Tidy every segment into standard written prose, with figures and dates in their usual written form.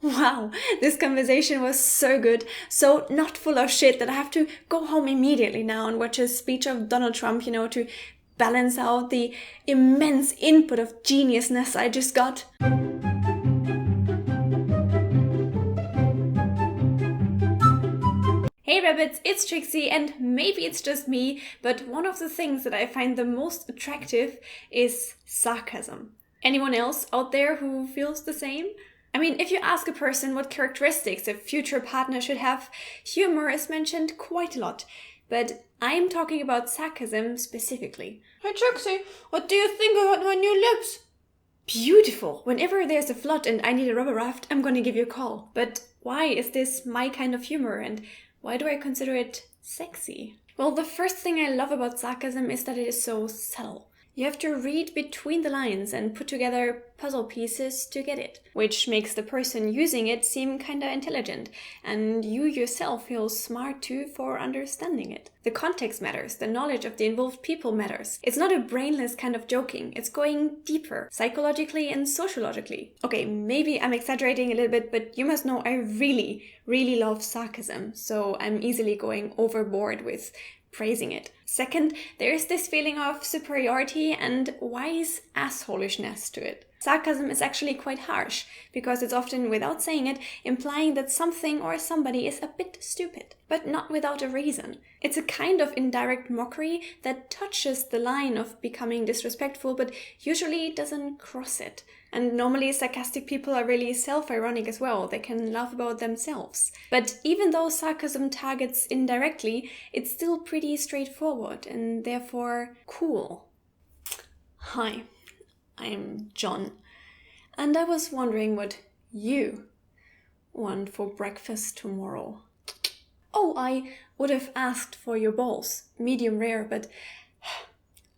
Wow, this conversation was so good, so not full of shit that I have to go home immediately now and watch a speech of Donald Trump, to balance out the immense input of geniusness I just got. Hey rabbits, it's Trixie, and maybe it's just me, but one of the things that I find the most attractive is sarcasm. Anyone else out there who feels the same? I mean, if you ask a person what characteristics a future partner should have, humor is mentioned quite a lot. But I'm talking about sarcasm specifically. Hey Trixie, what do you think about my new lips? Beautiful! Whenever there's a flood and I need a rubber raft, I'm gonna give you a call. But why is this my kind of humor, and why do I consider it sexy? Well, the first thing I love about sarcasm is that it is so subtle. You have to read between the lines and put together puzzle pieces to get it, which makes the person using it seem kinda intelligent, and you yourself feel smart too for understanding it. The context matters, the knowledge of the involved people matters. It's not a brainless kind of joking, it's going deeper, psychologically and sociologically. Okay, maybe I'm exaggerating a little bit, but you must know I really love sarcasm, so I'm easily going overboard with praising it. Second, there's this feeling of superiority and wise assholishness to it. Sarcasm is actually quite harsh, because it's often, without saying it, implying that something or somebody is a bit stupid, but not without a reason. It's a kind of indirect mockery that touches the line of becoming disrespectful, but usually doesn't cross it. And normally sarcastic people are really self-ironic as well. They can laugh about themselves. But even though sarcasm targets indirectly, it's still pretty straightforward and therefore cool. Hi, I'm John, and I was wondering what you want for breakfast tomorrow. Oh, I would have asked for your balls, medium rare, but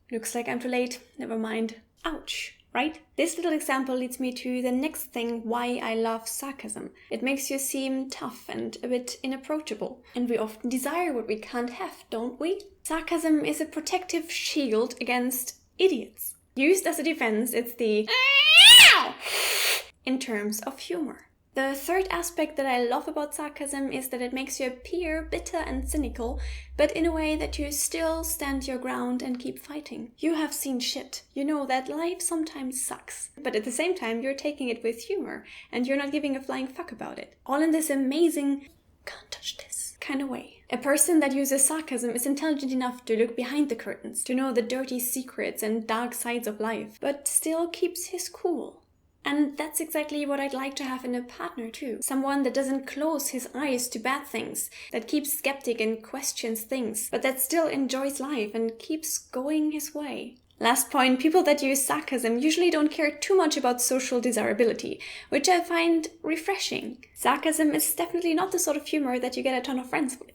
looks like I'm too late. Never mind. Ouch. Right? This little example leads me to the next thing why I love sarcasm. It makes you seem tough and a bit inapproachable. And we often desire what we can't have, don't we? Sarcasm is a protective shield against idiots. Used as a defense, it's the in terms of humor. The third aspect that I love about sarcasm is that it makes you appear bitter and cynical, but in a way that you still stand your ground and keep fighting. You have seen shit. You know that life sometimes sucks. But at the same time, you're taking it with humor, and you're not giving a flying fuck about it. All in this amazing, can't touch this kind of way. A person that uses sarcasm is intelligent enough to look behind the curtains, to know the dirty secrets and dark sides of life, but still keeps his cool. And that's exactly what I'd like to have in a partner too. Someone that doesn't close his eyes to bad things, that keeps skeptic and questions things, but that still enjoys life and keeps going his way. Last point, people that use sarcasm usually don't care too much about social desirability, which I find refreshing. Sarcasm is definitely not the sort of humor that you get a ton of friends with.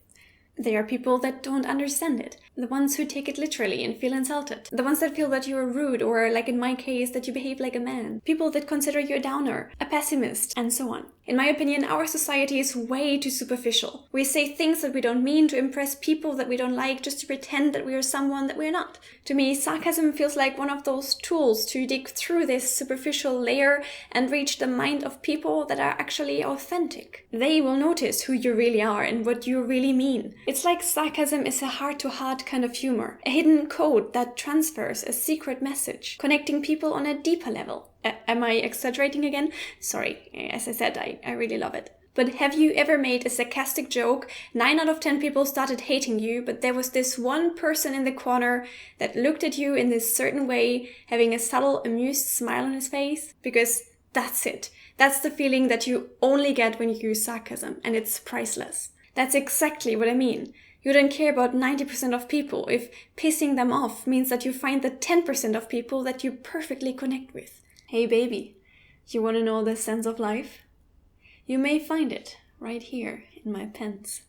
There are people that don't understand it. The ones who take it literally and feel insulted. The ones that feel that you are rude, or like in my case, that you behave like a man. People that consider you a downer, a pessimist, and so on. In my opinion, our society is way too superficial. We say things that we don't mean to impress people that we don't like, just to pretend that we are someone that we're not. To me, sarcasm feels like one of those tools to dig through this superficial layer and reach the mind of people that are actually authentic. They will notice who you really are and what you really mean. It's like sarcasm is a heart-to-heart kind of humor, a hidden code that transfers a secret message, connecting people on a deeper level. Am I exaggerating again? Sorry, as I said, I really love it. But have you ever made a sarcastic joke? 9 out of 10 people started hating you, but there was this one person in the corner that looked at you in this certain way, having a subtle, amused smile on his face? Because that's it. That's the feeling that you only get when you use sarcasm, and it's priceless. That's exactly what I mean. You don't care about 90% of people if pissing them off means that you find the 10% of people that you perfectly connect with. Hey baby, you want to know the sense of life? You may find it right here in my pants.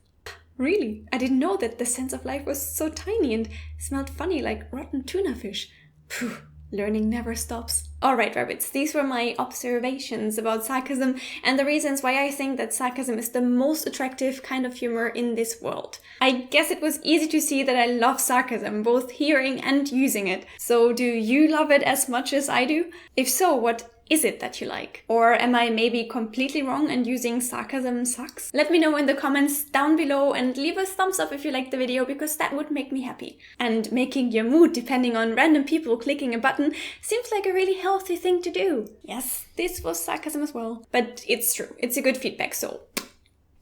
Really? I didn't know that the sense of life was so tiny and smelled funny like rotten tuna fish. Phew. Learning never stops. Alright rabbits, these were my observations about sarcasm and the reasons why I think that sarcasm is the most attractive kind of humor in this world. I guess it was easy to see that I love sarcasm, both hearing and using it. So do you love it as much as I do? If so, what is it that you like? Or am I maybe completely wrong and using sarcasm sucks? Let me know in the comments down below and leave a thumbs up if you liked the video, because that would make me happy. And making your mood depending on random people clicking a button seems like a really healthy thing to do. Yes, this was sarcasm as well. But it's true, it's a good feedback, so.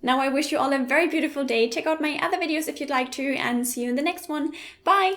Now I wish you all a very beautiful day. Check out my other videos if you'd like to, and see you in the next one. Bye!